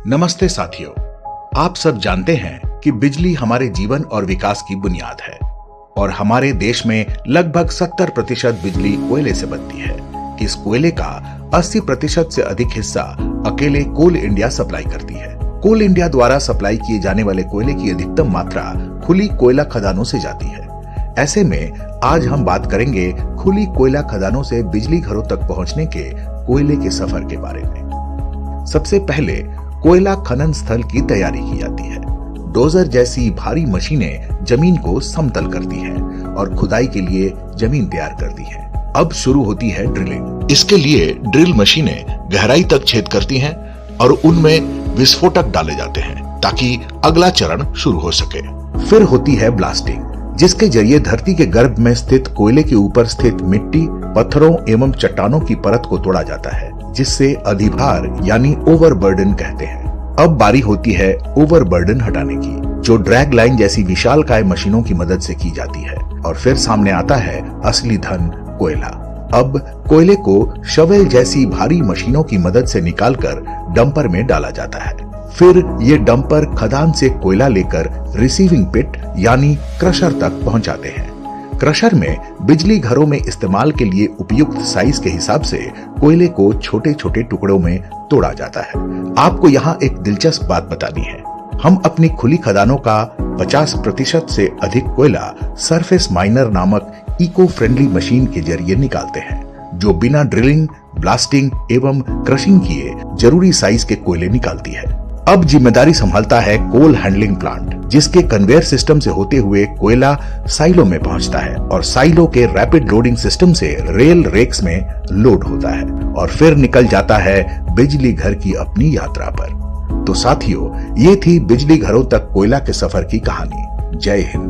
नमस्ते साथियों, आप सब जानते हैं कि बिजली हमारे जीवन और विकास की बुनियाद है और हमारे देश में लगभग 70% बिजली कोयले से बनती है। इस कोयले का 80% से अधिक हिस्सा अकेले कोल इंडिया सप्लाई करती है। कोल इंडिया द्वारा सप्लाई किए जाने वाले कोयले की अधिकतम मात्रा खुली कोयला खदानों से जाती है। ऐसे में आज हम बात करेंगे खुली कोयला खदानों से बिजली घरों तक पहुंचने के कोयले के सफर के बारे में। सबसे पहले कोयला खनन स्थल की तैयारी की जाती है। डोजर जैसी भारी मशीनें जमीन को समतल करती हैं और खुदाई के लिए जमीन तैयार करती हैं। अब शुरू होती है ड्रिलिंग। इसके लिए ड्रिल मशीनें गहराई तक छेद करती हैं और उनमें विस्फोटक डाले जाते हैं ताकि अगला चरण शुरू हो सके। फिर होती है ब्लास्टिंग, जिसके जरिए धरती के गर्भ में स्थित कोयले के ऊपर स्थित मिट्टी, पत्थरों एवं चट्टानों की परत को तोड़ा जाता है, जिससे अधिभार यानी ओवरबर्डन कहते हैं। अब बारी होती है ओवरबर्डन हटाने की, जो ड्रैग लाइन जैसी विशालकाय मशीनों की मदद से की जाती है। और फिर सामने आता है असली धन, कोयला। अब कोयले को शवेल जैसी भारी मशीनों की मदद से निकालकर डंपर में डाला जाता है। फिर ये डंपर खदान से कोयला लेकर रिसीविंग पिट यानी क्रशर तक पहुंचाते हैं। क्रशर में बिजली घरों में इस्तेमाल के लिए उपयुक्त साइज के हिसाब से कोयले को छोटे छोटे टुकड़ों में तोड़ा जाता है। आपको यहाँ एक दिलचस्प बात बतानी है। हम अपनी खुली खदानों का 50% से अधिक कोयला सरफेस माइनर नामक इको फ्रेंडली मशीन के जरिए निकालते हैं, जो बिना ड्रिलिंग, ब्लास्टिंग एवं क्रशिंग किए जरूरी साइज के कोयले निकालती है। अब जिम्मेदारी संभालता है कोल हैंडलिंग प्लांट, जिसके कन्वेयर सिस्टम से होते हुए कोयला साइलो में पहुंचता है और साइलो के रैपिड लोडिंग सिस्टम से रेल रेक्स में लोड होता है और फिर निकल जाता है बिजली घर की अपनी यात्रा पर। तो साथियों, ये थी बिजली घरों तक कोयला के सफर की कहानी। जय हिंद।